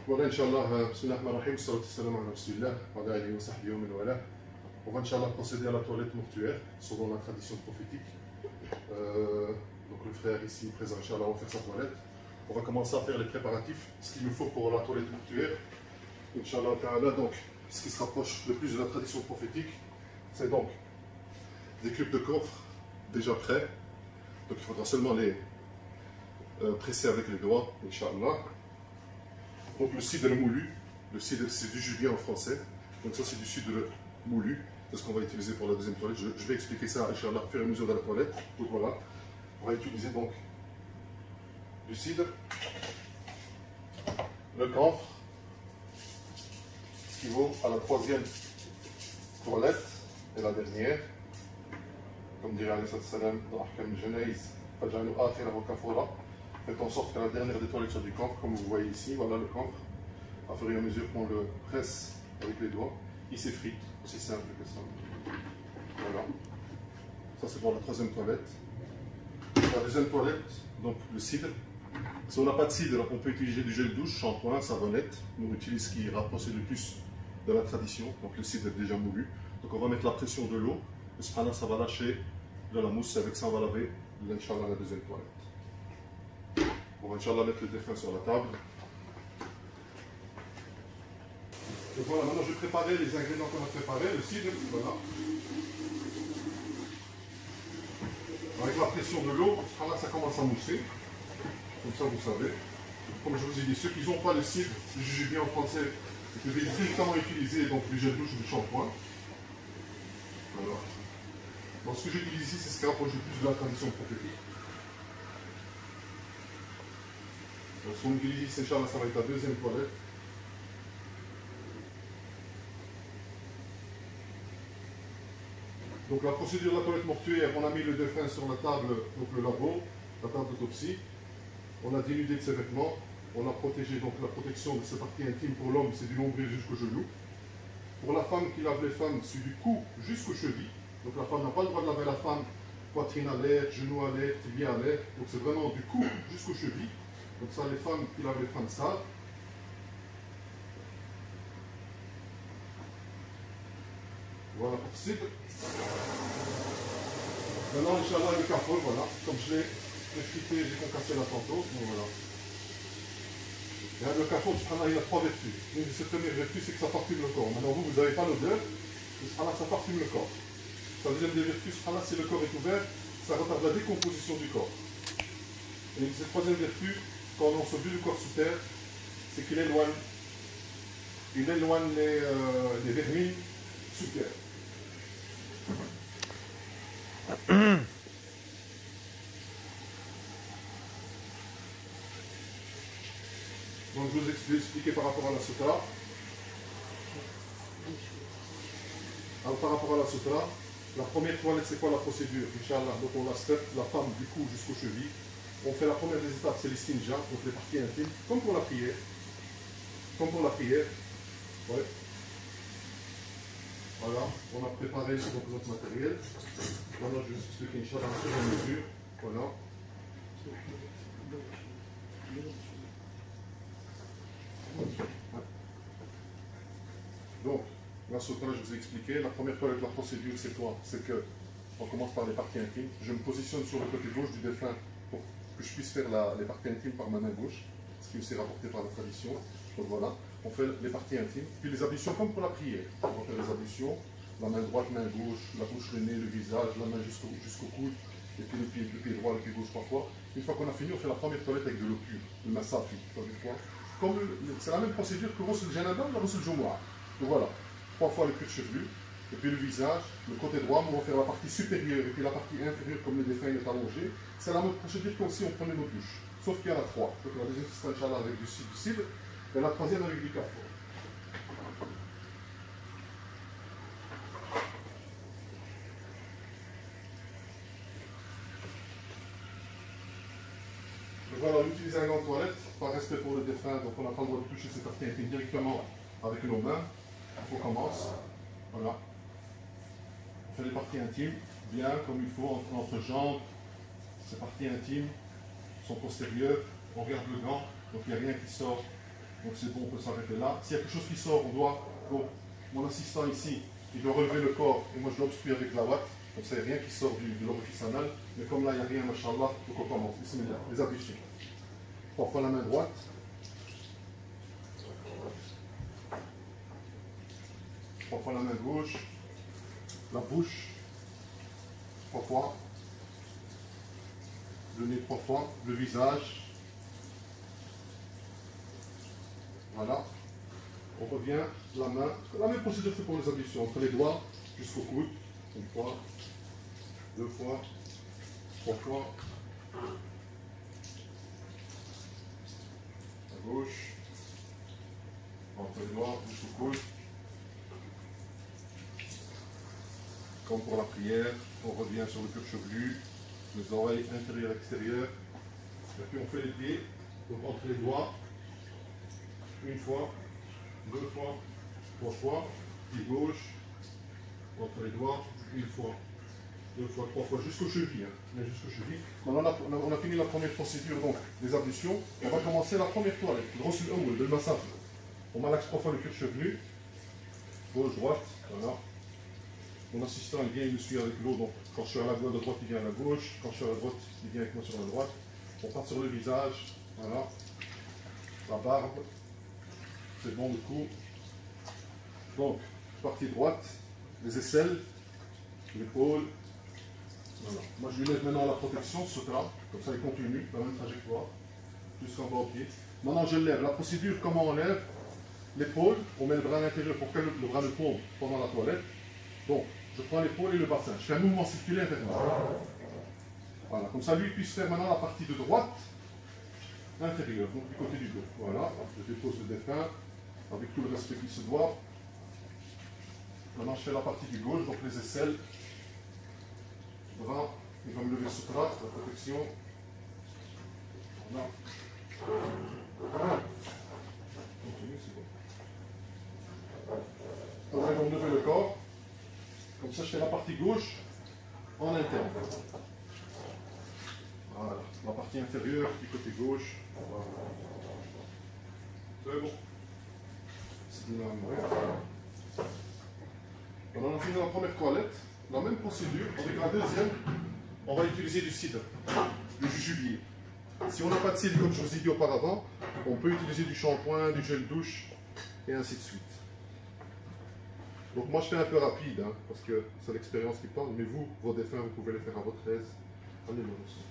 Voilà, Inch'Allah, bismillahirrahmanirrahim, salatu salam ala rasulillah, wa ala alihi wa sahbihi wa man wala. On va Inch'Allah procéder à la toilette mortuaire, selon la tradition prophétique. Donc le frère ici présent, Inch'Allah, va faire sa toilette. On va commencer à faire les préparatifs, ce qu'il nous faut pour la toilette mortuaire. Inch'Allah ta'ala, donc, ce qui se rapproche le plus de la tradition prophétique, c'est donc des cubes de coffre déjà prêts. Donc il faudra seulement les presser avec les doigts, Inch'Allah. Donc le cidre moulu, le cidre c'est du julier en français, donc ça c'est du cidre moulu, c'est ce qu'on va utiliser pour la deuxième toilette. Je vais expliquer ça, Inch'Allah, au fur et à mesure de la toilette. Donc voilà, on va utiliser donc du cidre, le camphre, ce qui vaut à la troisième toilette et la dernière. Comme dirait Alayhi Salam dans Ahkam al-Janaïz, faites en sorte que la dernière des toilettes soit du camphre, comme vous voyez ici. Voilà le camphre. À fur et à mesure qu'on le presse avec les doigts, il s'effrite, aussi simple que ça. Voilà. Ça c'est pour la troisième toilette. La deuxième toilette, donc le cidre. Si on n'a pas de cidre, on peut utiliser du gel douche, shampoing, savonnette. Nous on utilise ce qui rapproche le plus de la tradition, donc le cidre est déjà moulu. Donc on va mettre la pression de l'eau. Et subhanallah, ça va lâcher de la mousse, avec ça on va laver, Inch'Allah, la deuxième toilette. On va Inch'Allah mettre le défunt sur la table. Donc voilà, maintenant je vais préparer les ingrédients qu'on a préparés, le cidre, voilà. Avec la pression de l'eau, ça commence à mousser, comme ça vous savez. Comme je vous ai dit, ceux qui n'ont pas le cidre, je juge bien en français, vous devez directement utiliser donc du gel douche ou du shampoing. Voilà. Donc ce que j'utilise ici, c'est ce qui rapproche le plus de la tradition prophétique. Donc ce qu'on utilise ici, Inch'Allah, ça va être la deuxième toilette. Donc la procédure de la toilette mortuaire, on a mis le défunt sur la table, donc le labo, la table d'autopsie. On a dénudé de ses vêtements. On a protégé, donc la protection de ses parties intimes pour l'homme, c'est du nombril jusqu'au genou. Pour la femme qui lave les femmes, c'est du cou jusqu'aux chevilles. Donc la femme n'a pas le droit de laver la femme, poitrine à l'air, genou à l'air, tibia à l'air. Donc c'est vraiment du cou jusqu'aux chevilles. Donc ça, les femmes qui lavent les femmes savent. Voilà pour ce cidre. Maintenant, Inch'Allah, le cafol, voilà. Comme je l'ai expliqué, j'ai concassé là tantôt. Donc voilà. Et le cafol, il a trois vertus. Une de ses premières vertus, c'est que ça parfume le corps. Maintenant, vous n'avez pas l'odeur, mais ça parfume le corps. Sa deuxième des vertus, si le corps est ouvert, ça retarde la décomposition du corps. Et cette troisième vertu, quand on se vue du corps sous terre, c'est qu'il éloigne les vermines sous terre. Donc je vous ai expliqué par rapport à la sutra. Alors par rapport à la sutra, la première toilette, c'est quoi la procédure? Inch'Allah, donc on la step, la femme du cou jusqu'aux chevilles. On fait la première des étapes, c'est l'istinja, donc les parties intimes, comme pour la prière. Comme pour la prière. Ouais. Voilà, on a préparé donc notre matériel. Maintenant, je vais vous expliquer Inch'Allah sur la mesure. Voilà. Donc, la sutra, je vous ai expliqué. La première toilette, la procédure, c'est quoi? C'est que on commence par les parties intimes. Je me positionne sur le côté gauche du défunt pour que je puisse faire les parties intimes par ma main gauche, ce qui aussi est rapporté par la tradition. Donc voilà, on fait les parties intimes. Puis les ablutions comme pour la prière. On va faire les ablutions, la main droite, main gauche, la bouche, le nez, le visage, la main jusqu'au coude, et puis le pied droit, le pied gauche parfois. Une fois qu'on a fini, on fait la première toilette avec de l'eau pure, le massafi. C'est la même procédure que Ghusl Janaba ou Ghusl Jumu'ah. Donc voilà, 3 fois le cuir chevelu, et puis le visage, le côté droit, on va faire la partie supérieure et puis la partie inférieure comme le défunt est allongé. C'est la même procédure que si on prenait nos douches, sauf qu'il y en a 3. Donc la deuxième c'est Inch'Allah avec du cidre, et la troisième avec du café. Donc voilà, on utilise un gant de toilette, par respect pour le défunt, donc on n'a pas le droit de toucher cette partie intime directement avec nos mains. On commence, voilà. On fait les parties intimes, bien comme il faut, entre jambes. Ces parties intimes sont postérieures, on regarde le gant, donc il n'y a rien qui sort Donc c'est bon, on peut s'arrêter là. S'il y a quelque chose qui sort, on doit, donc, mon assistant ici, il doit relever le corps et moi je l'obstrue avec la ouate. Donc ça, il n'y a rien qui sort de l'orifice anal. Mais comme là, il n'y a rien, machallah, donc on commence. Bismillah, les ablutions. 3 fois la main droite. 3 fois la main gauche. La bouche. 3 fois. Le nez 3 fois. Le visage. Voilà. On revient, la main. La même procédure que pour les ablutions. Entre les doigts jusqu'au coude. 1 fois. 2 fois. 3 fois. À gauche. Entre les doigts jusqu'au coude. Comme pour la prière, on revient sur le cuir chevelu, les oreilles intérieures et extérieures. Et puis on fait les pieds, donc entre les doigts, 1 fois, 2 fois, 3 fois, pied gauche, entre les doigts, 1 fois, 2 fois, 3 fois, jusqu'aux chevilles. Jusqu'aux chevilles. Maintenant on a fini la première procédure, donc les ablutions. On va commencer la première toilette, le massage. On malaxe 3 fois le cuir chevelu, gauche, droite, voilà. Mon assistant il vient, il me suit avec l'eau, donc quand je suis à la droite, il vient à la gauche, quand je suis à la droite, il vient avec moi sur la droite. On part sur le visage, voilà, la barbe, c'est bon le coup. Donc, partie droite, les aisselles, l'épaule, voilà. Moi je lui lève maintenant la protection, ce là, comme ça il continue, la même trajectoire, jusqu'en bas au pied. Maintenant je lève, la procédure, comment on lève l'épaule, on met le bras à l'intérieur pour que le bras ne tombe pendant la toilette. Donc, je prends l'épaule et le bassin. Je fais un mouvement circulaire vers moi. Voilà, comme ça, lui, il puisse faire maintenant la partie de droite inférieure, donc du côté du dos. Voilà, je dépose le défunt avec tout le respect qu'il se doit. Maintenant, je fais la partie du gauche, donc les aisselles, bras, il va me lever ce bras, la protection. Voilà. Continue, c'est bon. Après, on lever le corps. Comme ça, je fais la partie gauche en interne. Voilà, la partie inférieure du côté gauche. Voilà. C'est bon. C'est bien. On a fini la première toilette. La même procédure. Avec la deuxième, on va utiliser du cidre, du jujubier. Si on n'a pas de cidre, comme je vous ai dit auparavant, on peut utiliser du shampoing, du gel douche, et ainsi de suite. Donc moi je fais un peu rapide, hein, parce que c'est l'expérience qui parle, mais vous, vos défunts, vous pouvez les faire à votre aise. Allez, le ressent.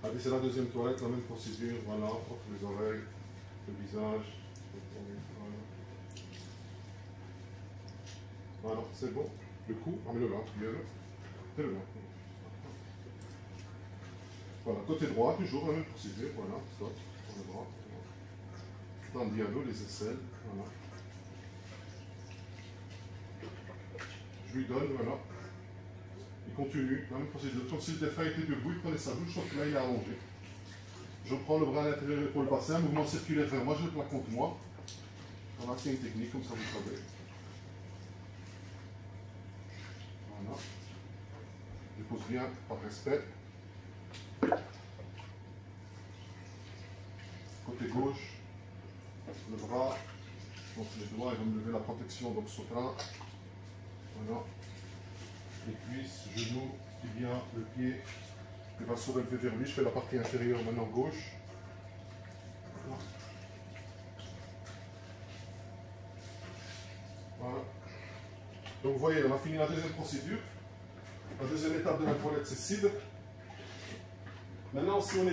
Allez, c'est la deuxième toilette, la même procédure, voilà, entre les oreilles, le visage. Voilà, c'est bon. Le cou, remets-le là, fais-le là. Voilà, côté droit, toujours la même procédure, voilà, stop, sur le bras. Dans le dialogue, les aisselles, voilà. Je lui donne, voilà. Il continue, la même procédure. Comme si le défunt était debout, il prenait sa douche, sauf que là il est allongé. Je prends le bras à l'intérieur pour le bassin, mouvement circulaire vers moi, je le plaque contre moi. Voilà, c'est une technique, comme ça vous savez. Voilà. Je pose bien par respect. Côté gauche, le bras, donc les doigts, ils vont me lever la protection, donc soutien. Voilà. Les cuisses, genoux, tibia, le pied. Il va se relever vers lui. Je fais la partie inférieure maintenant gauche. Voilà. Voilà. Donc vous voyez, on a fini la deuxième procédure. La deuxième étape de la toilette, c'est cidre. Maintenant, si on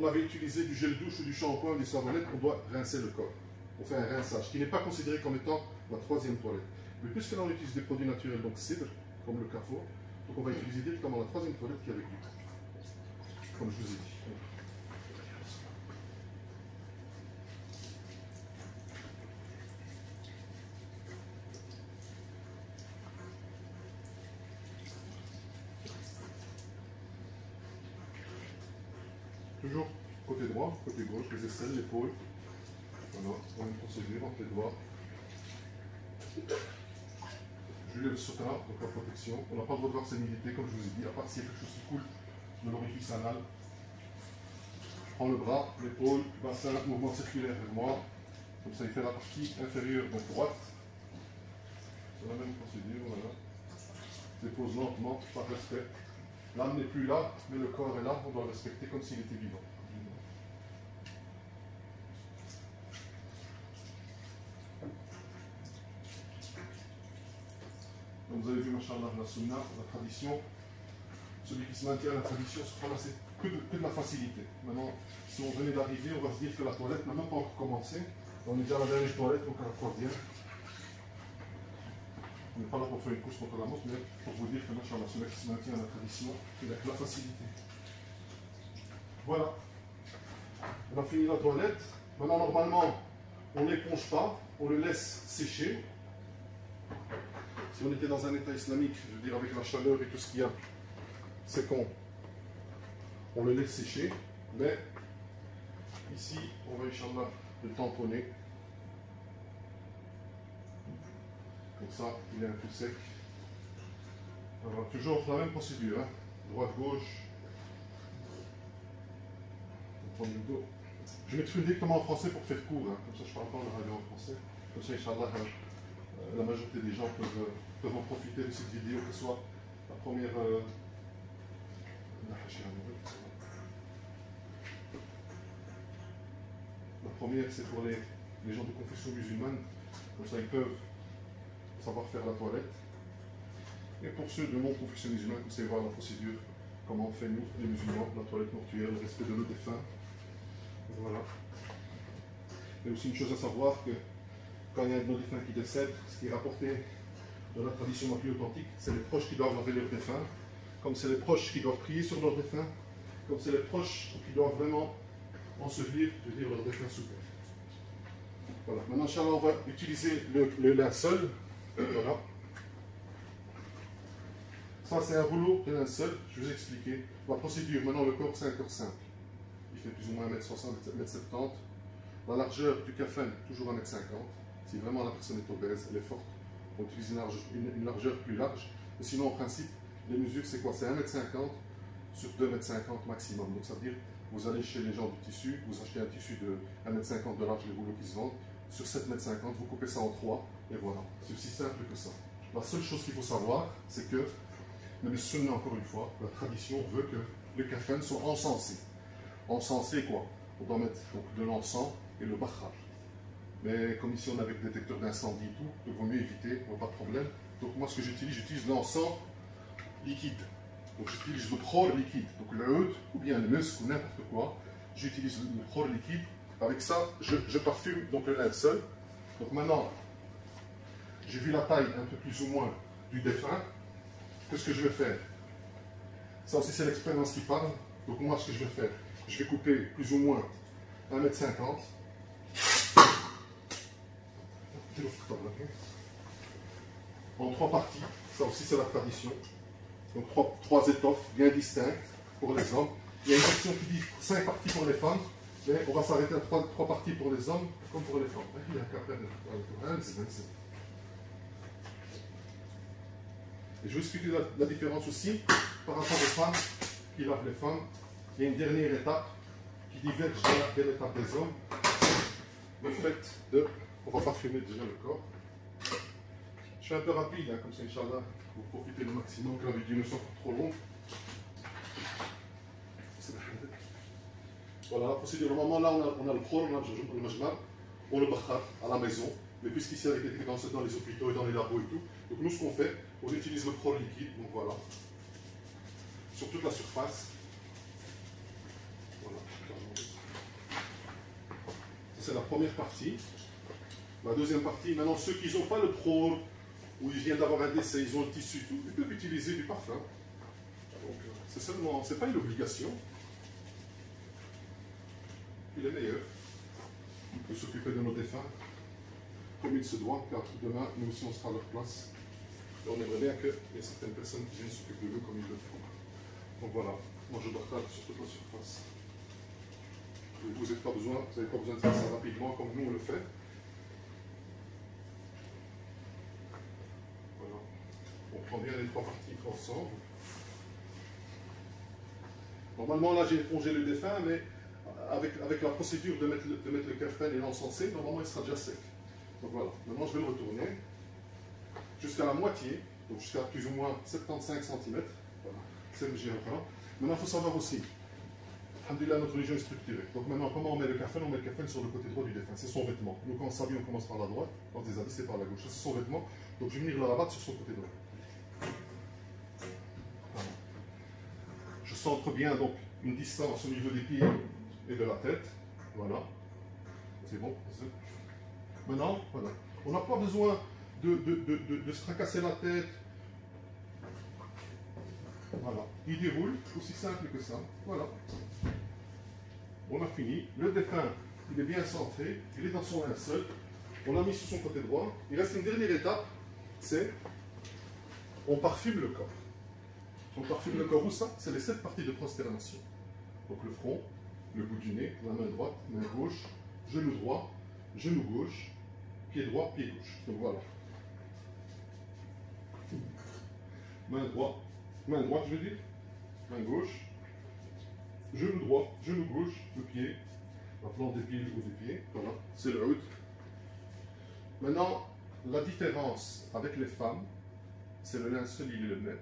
avait utilisé du gel douche ou du shampoing ou du savonnette, on doit rincer le corps. On fait un rinçage, qui n'est pas considéré comme étant la troisième toilette. Mais puisque là on utilise des produits naturels, donc cidre, comme le carrefour, donc on va utiliser directement la troisième toilette qui est avec lui. Comme je vous ai dit. Toujours côté droit, côté gauche, les aisselles, l'épaule. Voilà, on a une procédure entre les doigts. Je je lève ce drap, donc la protection. On n'a pas le droit de voir ses nudité, comme je vous ai dit, à part s'il y a quelque chose qui coule de l'orifice anal. Je prends le bras, l'épaule, bassin, mouvement circulaire vers moi. Comme ça, il fait la partie inférieure de droite. C'est la même procédure, voilà. Je dépose lentement, par respect. L'âme n'est plus là, mais le corps est là, on doit le respecter comme s'il était vivant. Donc vous avez vu, machallah, la sunna, la tradition. Celui qui se maintient à la tradition se prend que de la facilité. Maintenant, si on venait d'arriver, on va se dire que la toilette n'a même pas encore commencé. On est déjà à la dernière toilette, donc à la troisième. On n'est pas là pour faire une course contre la montre, mais pour vous dire que machallah, celui qui se maintient à la tradition, il a que la facilité. Voilà. On a fini la toilette. Maintenant, normalement, on n'éponge pas, on le laisse sécher. Si on était dans un état islamique, je veux dire avec la chaleur et tout ce qu'il y a, c'est qu'on le laisse sécher, mais ici, on va Inch'Allah le tamponner. Comme ça, il est un peu sec. Alors, toujours la même procédure, hein. Droite-gauche. On prend le dos. Je m'exprime directement en français pour faire court, hein. Comme ça je ne parle pas en arabe en français. Comme ça, Inch'Allah, la majorité des gens peuvent en profiter de cette vidéo, que ce soit la première. La première, c'est pour les gens de confession musulmane, comme ça ils peuvent savoir faire la toilette. Et pour ceux de non-confession musulmane, vous savez voir la procédure, comment on fait nous, les musulmans, la toilette mortuaire, le respect de nos défunts. Voilà. Et aussi une chose à savoir, que quand il y a un de nos défunts qui décède, ce qui est rapporté dans la tradition la plus authentique, c'est les proches qui doivent laver leurs défunts, comme c'est les proches qui doivent prier sur leurs défunts, comme c'est les proches qui doivent vraiment ensevelir, je veux dire, leurs défunts sous terre. Voilà. Maintenant, Inch'Allah, on va utiliser le linceul. Voilà. Ça, c'est un rouleau de linceul. Je vais vous expliquer. La procédure, maintenant, le corps, c'est un corps simple. Il fait plus ou moins 1m60, 1m70. La largeur du kafan, toujours 1m50. Si vraiment la personne est obèse, elle est forte, on utilise une largeur plus large. Mais sinon, en principe, les mesures, c'est quoi? C'est 1m50 sur 2m50 maximum. Donc, ça veut dire, vous allez chez les gens du tissu, vous achetez un tissu de 1m50 de large, les rouleaux qui se vendent. Sur 7m50, vous coupez ça en 3, et voilà. C'est aussi simple que ça. La seule chose qu'il faut savoir, c'est que, même sunna encore une fois, la tradition veut que les kafans soient encensés. Encensés quoi? On doit mettre donc, de l'encens et le bakhar. Mais comme ici on a avec détecteur d'incendie et tout, donc il vaut mieux éviter, pas de problème. Donc moi ce que j'utilise l'encens liquide. Donc j'utilise le khor liquide. Donc le oud ou bien le musk ou n'importe quoi. J'utilise le khor liquide. Avec ça, je parfume donc le linceul. Donc maintenant, j'ai vu la taille un peu plus ou moins du défunt. Qu'est-ce que je vais faire? Ça aussi c'est l'expérience qui parle. Donc moi ce que je vais faire, je vais couper plus ou moins 1m50. En 3 parties, ça aussi c'est la tradition. Donc 3 étoffes bien distinctes pour les hommes. Il y a une version qui dit 5 parties pour les femmes, mais on va s'arrêter à 3 parties pour les hommes comme pour les femmes. Et je vais expliquer la différence aussi par rapport aux femmes qui lavent les femmes. Il y a une dernière étape qui diverge de l'étape des hommes. Le fait de... On va parfumer déjà le corps. Je suis un peu rapide, hein, comme ça, Inch'Allah, vous profitez le maximum, que la vidéo ne soit pas trop longue. Voilà la procédure. Normalement, là, on a le khor, on a le majmar, on le bakhar à la maison. Mais puisqu'ici, avec les techniques dans les hôpitaux et dans les labos et tout, donc nous, ce qu'on fait, on utilise le khor liquide, donc voilà, sur toute la surface. Voilà. Ça, c'est la première partie. La deuxième partie, maintenant, ceux qui n'ont pas le khor, ou ils viennent d'avoir un décès, ils ont le tissu, tout, ils peuvent utiliser du parfum. Donc, c'est seulement, c'est pas une obligation. Il est meilleur. On peut s'occuper de nos défunts comme il se doit, car demain, nous aussi, on sera à leur place. Et on aimerait bien qu'il y ait certaines personnes qui viennent s'occuper de nous comme ils le font. Donc voilà, moi je partage sur toute la surface. Vous n'avez pas besoin de faire ça rapidement comme nous on le fait. Voilà. prend bien les trois parties ensemble. Normalement, là, j'ai épongé le défunt, mais avec la procédure de mettre le kafan et l'encensé, normalement, il sera déjà sec. Donc voilà, maintenant, je vais le retourner jusqu'à la moitié, donc jusqu'à plus ou moins 75 cm. Voilà, c'est le général. Maintenant, il faut savoir aussi, alhamdoulilah, notre religion est structurée. Donc maintenant, comment on met le kafan? On met le kafan sur le côté droit du défunt. C'est son vêtement. Nous, quand on s'habille, on commence par la droite. Quand on déshabille, c'est par la gauche. C'est son vêtement. Donc je vais venir le rabattre sur son côté droit. Voilà. Je centre bien donc une distance au niveau des pieds et de la tête. Voilà. C'est bon. Maintenant, voilà. On n'a pas besoin de se tracasser la tête. Voilà. Il déroule, aussi simple que ça. Voilà. On a fini. Le défunt, il est bien centré. Il est dans son linceul. On l'a mis sur son côté droit. Il reste une dernière étape, c'est on parfume le corps. On parfume le corps où ça? C'est les 7 parties de prosternation. Donc le front, le bout du nez, la main droite, main gauche, genou droit, genou gauche, pied droit, pied gauche. Donc voilà. Main droite je veux dire, main gauche, genou droit, genou gauche, le pied, la plante des pieds ou des pieds, voilà, c'est le haut. Maintenant, la différence avec les femmes, c'est le linceul, il est le même.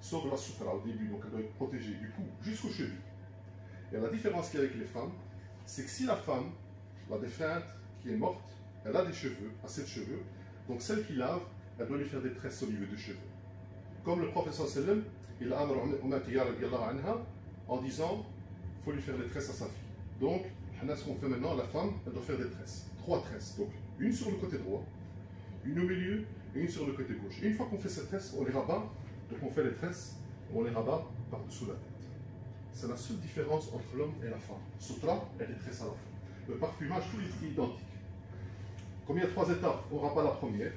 Sauf la sutra au début, donc elle doit être protégée du cou jusqu'aux chevilles. Et la différence qu'il y a avec les femmes, c'est que si la femme, la défunte qui est morte, elle a des cheveux, assez de cheveux, donc celle qui lave, elle doit lui faire des tresses au niveau des cheveux. Comme le professeur sallam, il a en disant, il faut lui faire des tresses à sa fille. Donc, ce qu'on fait maintenant, la femme, elle doit faire des tresses. 3 tresses. Donc, une sur le côté droit, une au milieu et une sur le côté gauche. Et une fois qu'on fait ces tresses, on les rabat. Donc on fait les tresses, on les rabat par-dessous la tête. C'est la seule différence entre l'homme et la femme. Sutra et les tresses à la fin. Le parfumage, tout est identique. Comme il y a 3 étapes, on rabat la première.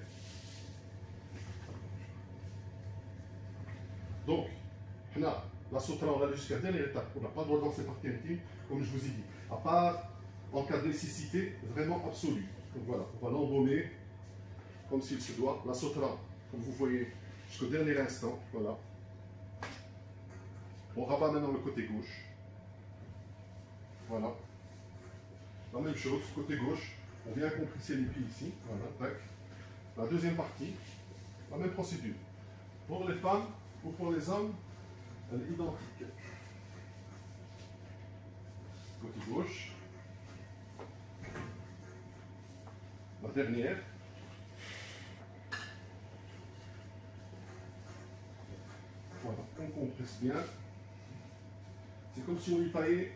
Donc, la sutra, on l'a jusqu'à la dernière étape. On n'a pas le droit de voir ces parties intimes, comme je vous ai dit. À part en cas de nécessité vraiment absolue. Donc voilà, on va l'embaumer comme s'il se doit. La sutra, comme vous voyez, jusqu'au dernier instant, voilà. On rabat maintenant le côté gauche. Voilà. La même chose, côté gauche, on vient compresser les pieds ici, voilà, tac. La deuxième partie, la même procédure. Pour les femmes ou pour les hommes, elle est identique. Côté gauche. La dernière. Voilà, on compresse bien. C'est comme si on lui taillait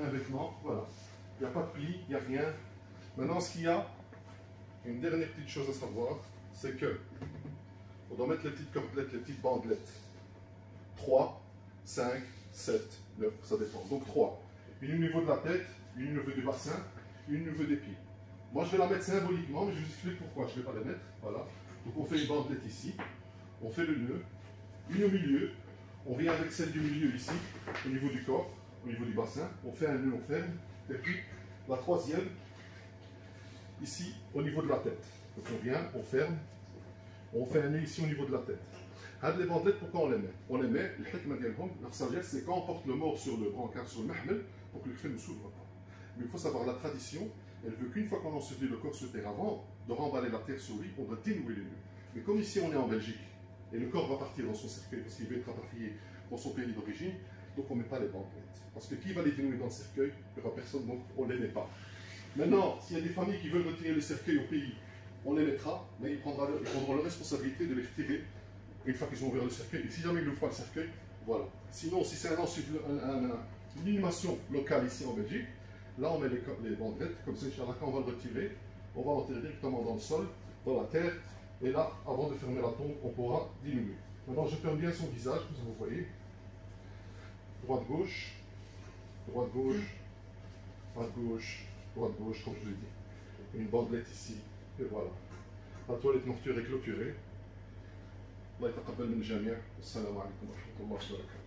un vêtement. Voilà. Il n'y a pas de pli, il n'y a rien. Maintenant, ce qu'il y a, une dernière petite chose à savoir, c'est que on doit mettre les petites cordelettes, les petites bandelettes. 3, 5, 7, 9, ça dépend. Donc 3. Une au niveau de la tête, une au niveau du bassin, une au niveau des pieds. Moi, je vais la mettre symboliquement, mais je vous explique pourquoi je ne vais pas les mettre. Voilà. Donc on fait une bandelette ici, on fait le nœud. Une au milieu, on vient avec celle du milieu ici, au niveau du corps, au niveau du bassin, on fait un nœud, on ferme, et puis la troisième, ici, au niveau de la tête. Donc on vient, on ferme, on fait un nœud ici au niveau de la tête. Les bandelettes, pourquoi on les met? On les met, leur sagesse, c'est quand on porte le mort sur le brancard, sur le mahmel, pour que le kfan ne s'ouvre pas. Mais il faut savoir, la tradition, elle veut qu'une fois qu'on a enseveli le corps sur terre, avant de remballer la terre sur lui, on doit dénouer les nœuds. Mais comme ici on est en Belgique, et le corps va partir dans son cercueil parce qu'il va être rapatrié dans son pays d'origine, donc on ne met pas les bandelettes. Parce que qui va les dénouer dans le cercueil? Il n'y aura personne, donc on ne les met pas. Maintenant, s'il y a des familles qui veulent retirer le cercueil au pays, on les mettra, mais ils prendront la responsabilité de les retirer une fois qu'ils ont ouvert le cercueil. Et si jamais ils n'ouvrent pas le cercueil, voilà. Sinon, si c'est une inhumation locale ici en Belgique, là on met les bandelettes, comme ça, Inch'Allah, quand on va le retirer, on va l'enterrer directement dans le sol, dans la terre. Et là, avant de fermer la tombe, on pourra diminuer. Maintenant, je ferme bien son visage, comme vous voyez. Droite-gauche, droite-gauche, droite-gauche, droite-gauche, comme je vous ai dit. Une bandelette ici, et voilà. La toilette mortuaire est clôturée. Allah yataqabbal min al-jami'. Assalamu alaikum wa rahmatullahi wa barakatuh.